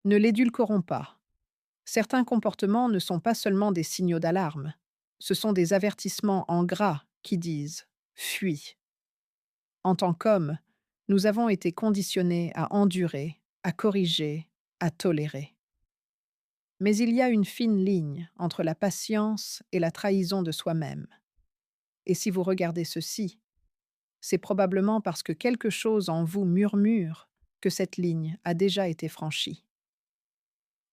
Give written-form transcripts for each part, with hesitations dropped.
Ne l'édulcorons pas. Certains comportements ne sont pas seulement des signaux d'alarme, ce sont des avertissements en gras qui disent ⁇ Fuis ⁇ En tant qu'hommes, nous avons été conditionnés à endurer, à corriger, à tolérer. Mais il y a une fine ligne entre la patience et la trahison de soi-même. Et si vous regardez ceci, c'est probablement parce que quelque chose en vous murmure que cette ligne a déjà été franchie.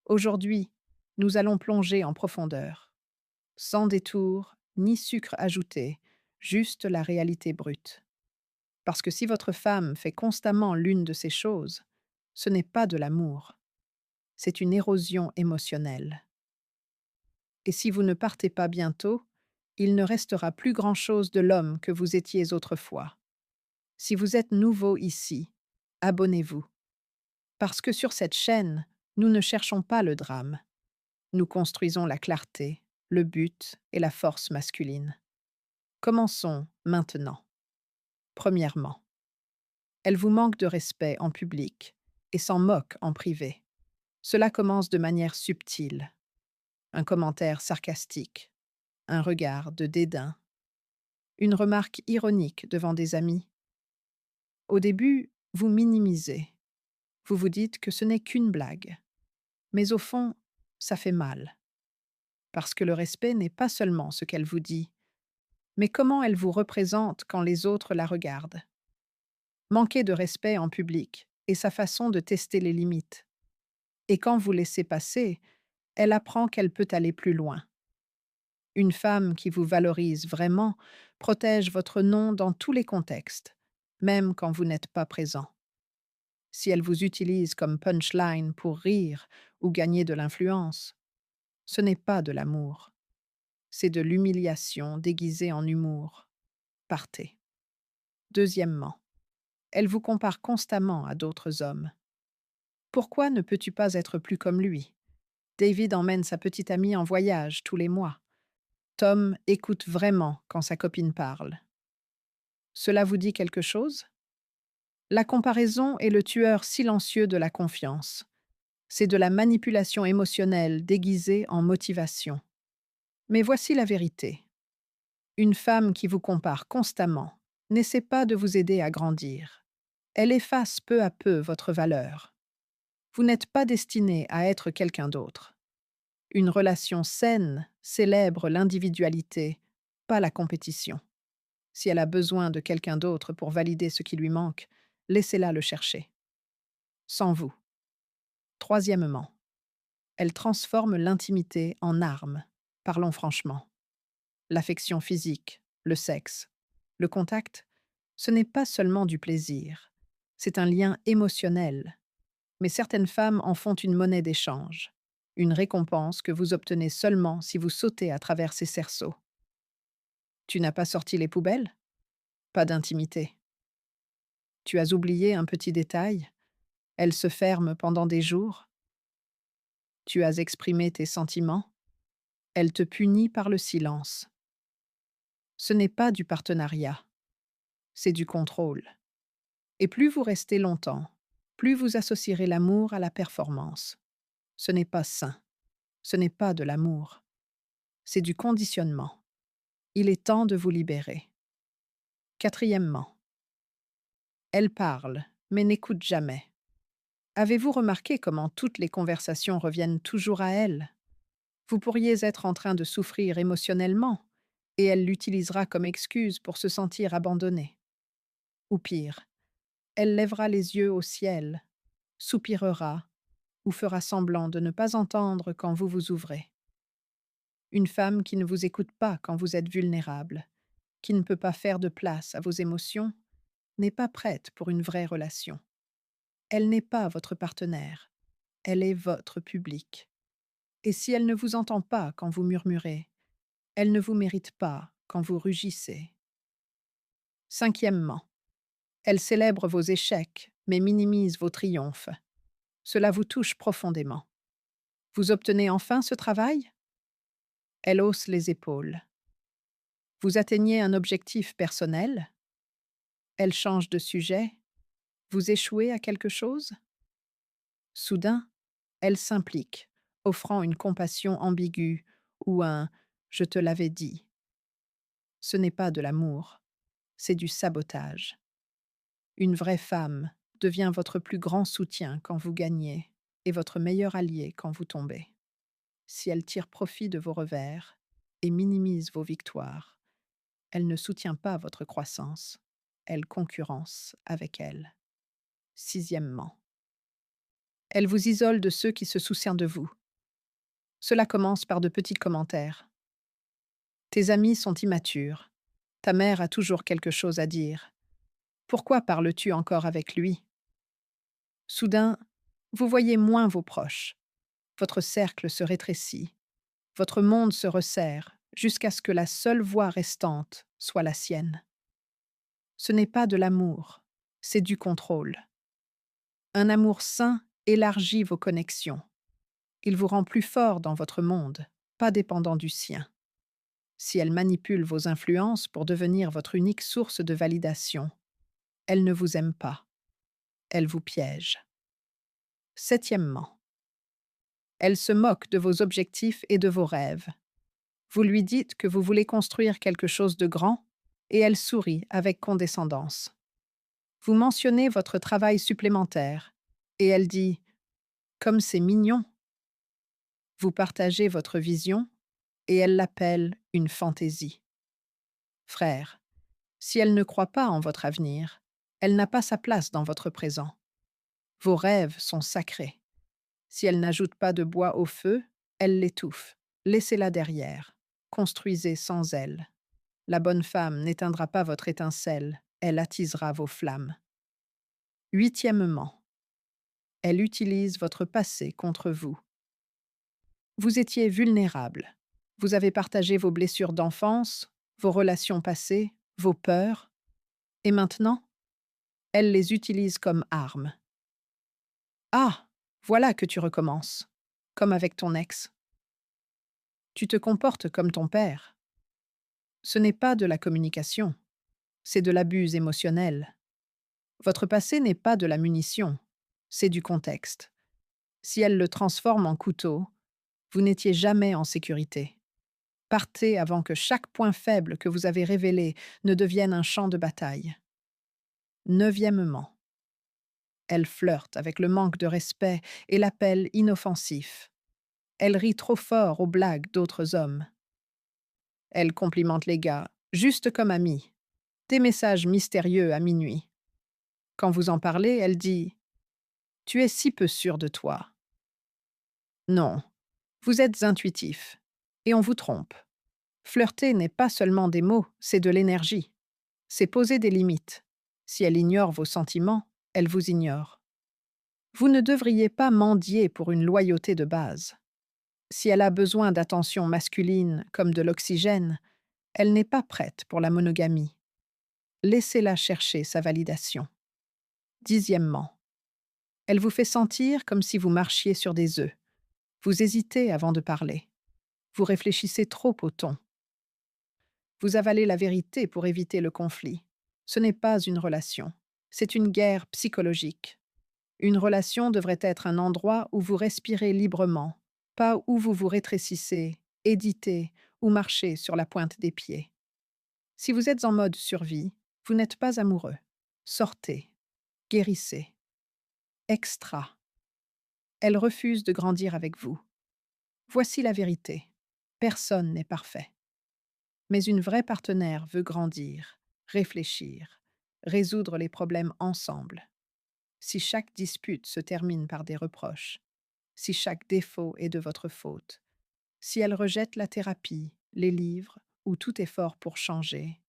Aujourd'hui, nous allons plonger en profondeur, sans détour ni sucre ajouté, juste la réalité brute. Parce que si votre femme fait constamment l'une de ces choses, ce n'est pas de l'amour, c'est une érosion émotionnelle. Et si vous ne partez pas bientôt, il ne restera plus grand-chose de l'homme que vous étiez autrefois. Si vous êtes nouveau ici, abonnez-vous. Parce que sur cette chaîne, nous ne cherchons pas le drame. Nous construisons la clarté, le but et la force masculine. Commençons maintenant. Premièrement, elle vous manque de respect en public et s'en moque en privé. Cela commence de manière subtile. Un commentaire sarcastique, un regard de dédain, une remarque ironique devant des amis. Au début, vous minimisez. Vous vous dites que ce n'est qu'une blague. Mais au fond, ça fait mal. Parce que le respect n'est pas seulement ce qu'elle vous dit, mais comment elle vous représente quand les autres la regardent. Manquer de respect en public est sa façon de tester les limites. Et quand vous laissez passer, elle apprend qu'elle peut aller plus loin. Une femme qui vous valorise vraiment protège votre nom dans tous les contextes, même quand vous n'êtes pas présent. Si elle vous utilise comme punchline pour rire ou gagner de l'influence, ce n'est pas de l'amour, c'est de l'humiliation déguisée en humour. Partez. Deuxièmement, elle vous compare constamment à d'autres hommes. Pourquoi ne peux-tu pas être plus comme lui? David emmène sa petite amie en voyage tous les mois. Tom écoute vraiment quand sa copine parle. Cela vous dit quelque chose? La comparaison est le tueur silencieux de la confiance. C'est de la manipulation émotionnelle déguisée en motivation. Mais voici la vérité. Une femme qui vous compare constamment n'essaie pas de vous aider à grandir. Elle efface peu à peu votre valeur. Vous n'êtes pas destiné à être quelqu'un d'autre. Une relation saine célèbre l'individualité, pas la compétition. Si elle a besoin de quelqu'un d'autre pour valider ce qui lui manque, laissez-la le chercher. Sans vous. Troisièmement, elle transforme l'intimité en arme. Parlons franchement. L'affection physique, le sexe, le contact, ce n'est pas seulement du plaisir. C'est un lien émotionnel. Mais certaines femmes en font une monnaie d'échange, une récompense que vous obtenez seulement si vous sautez à travers ces cerceaux. Tu n'as pas sorti les poubelles? Pas d'intimité. Tu as oublié un petit détail? Elle se ferme pendant des jours? Tu as exprimé tes sentiments? Elle te punit par le silence. Ce n'est pas du partenariat, c'est du contrôle. Et plus vous restez longtemps, plus vous associerez l'amour à la performance. Ce n'est pas sain, ce n'est pas de l'amour, c'est du conditionnement. Il est temps de vous libérer. Quatrièmement, elle parle, mais n'écoute jamais. Avez-vous remarqué comment toutes les conversations reviennent toujours à elle? Vous pourriez être en train de souffrir émotionnellement, et elle l'utilisera comme excuse pour se sentir abandonnée. Ou pire, elle lèvera les yeux au ciel, soupirera, ou fera semblant de ne pas entendre quand vous vous ouvrez. Une femme qui ne vous écoute pas quand vous êtes vulnérable, qui ne peut pas faire de place à vos émotions, n'est pas prête pour une vraie relation. Elle n'est pas votre partenaire, elle est votre public. Et si elle ne vous entend pas quand vous murmurez, elle ne vous mérite pas quand vous rugissez. Cinquièmement, elle célèbre vos échecs, mais minimise vos triomphes. Cela vous touche profondément. Vous obtenez enfin ce travail? Elle hausse les épaules. Vous atteignez un objectif personnel? Elle change de sujet. Vous échouez à quelque chose? Soudain, Elle s'implique, offrant une compassion ambiguë ou un «je te l'avais dit». Ce n'est pas de l'amour, c'est du sabotage. Une vraie femme devient votre plus grand soutien quand vous gagnez et votre meilleur allié quand vous tombez. Si elle tire profit de vos revers et minimise vos victoires, elle ne soutient pas votre croissance, elle concurrence avec elle. Sixièmement, elle vous isole de ceux qui se soucient de vous. Cela commence par de petits commentaires. Tes amis sont immatures. Ta mère a toujours quelque chose à dire. Pourquoi parles-tu encore avec lui? Soudain, vous voyez moins vos proches. Votre cercle se rétrécit. Votre monde se resserre jusqu'à ce que la seule voix restante soit la sienne. Ce n'est pas de l'amour, c'est du contrôle. Un amour sain élargit vos connexions. Il vous rend plus fort dans votre monde, pas dépendant du sien. Si elle manipule vos influences pour devenir votre unique source de validation, elle ne vous aime pas, elle vous piège. Septièmement, elle se moque de vos objectifs et de vos rêves. Vous lui dites que vous voulez construire quelque chose de grand et elle sourit avec condescendance. Vous mentionnez votre travail supplémentaire et elle dit «Comme c'est mignon». Vous partagez votre vision et elle l'appelle une fantaisie. Frère, si elle ne croit pas en votre avenir, elle n'a pas sa place dans votre présent. Vos rêves sont sacrés. Si elle n'ajoute pas de bois au feu, elle l'étouffe. Laissez-la derrière. Construisez sans elle. La bonne femme n'éteindra pas votre étincelle, elle attisera vos flammes. Huitièmement, elle utilise votre passé contre vous. Vous étiez vulnérable. Vous avez partagé vos blessures d'enfance, vos relations passées, vos peurs, et maintenant, elle les utilise comme armes. Ah, voilà que tu recommences, comme avec ton ex. Tu te comportes comme ton père. Ce n'est pas de la communication, c'est de l'abus émotionnel. Votre passé n'est pas de la munition, c'est du contexte. Si elle le transforme en couteau, vous n'étiez jamais en sécurité. Partez avant que chaque point faible que vous avez révélé ne devienne un champ de bataille. Neuvièmement, elle flirte avec le manque de respect et l'appel inoffensif. Elle rit trop fort aux blagues d'autres hommes. Elle complimente les gars, juste comme amis. Des messages mystérieux à minuit. Quand vous en parlez, elle dit «Tu es si peu sûr de toi». Non, vous êtes intuitif. Et on vous trompe. Flirter n'est pas seulement des mots, c'est de l'énergie. C'est poser des limites. Si elle ignore vos sentiments, elle vous ignore. Vous ne devriez pas mendier pour une loyauté de base. Si elle a besoin d'attention masculine comme de l'oxygène, elle n'est pas prête pour la monogamie. Laissez-la chercher sa validation. Dixièmement, elle vous fait sentir comme si vous marchiez sur des œufs. Vous hésitez avant de parler. Vous réfléchissez trop au ton. Vous avalez la vérité pour éviter le conflit. Ce n'est pas une relation, c'est une guerre psychologique. Une relation devrait être un endroit où vous respirez librement, pas où vous vous rétrécissez, éditez ou marchez sur la pointe des pieds. Si vous êtes en mode survie, vous n'êtes pas amoureux. Sortez, guérissez. Extra. Elle refuse de grandir avec vous. Voici la vérité. Personne n'est parfait. Mais une vraie partenaire veut grandir, réfléchir, résoudre les problèmes ensemble. Si chaque dispute se termine par des reproches, si chaque défaut est de votre faute, si elle rejette la thérapie, les livres ou tout effort pour changer,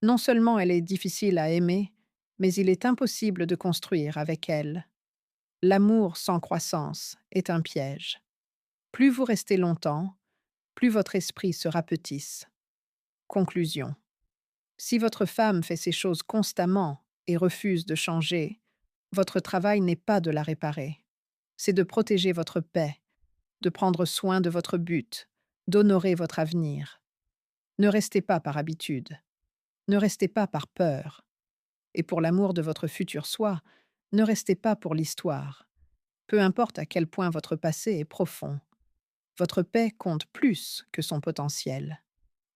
non seulement elle est difficile à aimer, mais il est impossible de construire avec elle. L'amour sans croissance est un piège. Plus vous restez longtemps, plus votre esprit se rapetisse. Conclusion. Si votre femme fait ces choses constamment et refuse de changer, votre travail n'est pas de la réparer. C'est de protéger votre paix, de prendre soin de votre but, d'honorer votre avenir. Ne restez pas par habitude. Ne restez pas par peur. Et pour l'amour de votre futur soi, ne restez pas pour l'histoire. Peu importe à quel point votre passé est profond, votre paix compte plus que son potentiel.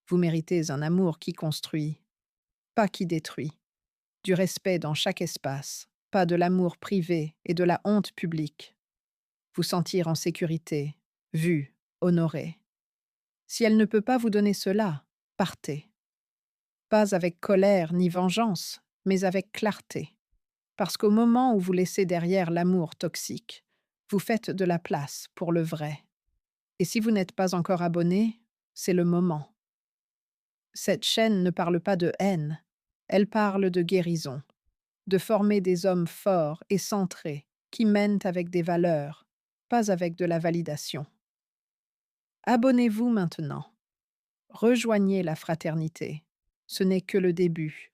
Vous méritez un amour qui construit, pas qui détruit, du respect dans chaque espace, pas de l'amour privé et de la honte publique. Vous sentir en sécurité, vu, honoré. Si elle ne peut pas vous donner cela, partez. Pas avec colère ni vengeance, mais avec clarté. Parce qu'au moment où vous laissez derrière l'amour toxique, vous faites de la place pour le vrai. Et si vous n'êtes pas encore abonné, c'est le moment. Cette chaîne ne parle pas de haine, elle parle de guérison, de former des hommes forts et centrés, qui mènent avec des valeurs, pas avec de la validation. Abonnez-vous maintenant. Rejoignez la fraternité. Ce n'est que le début.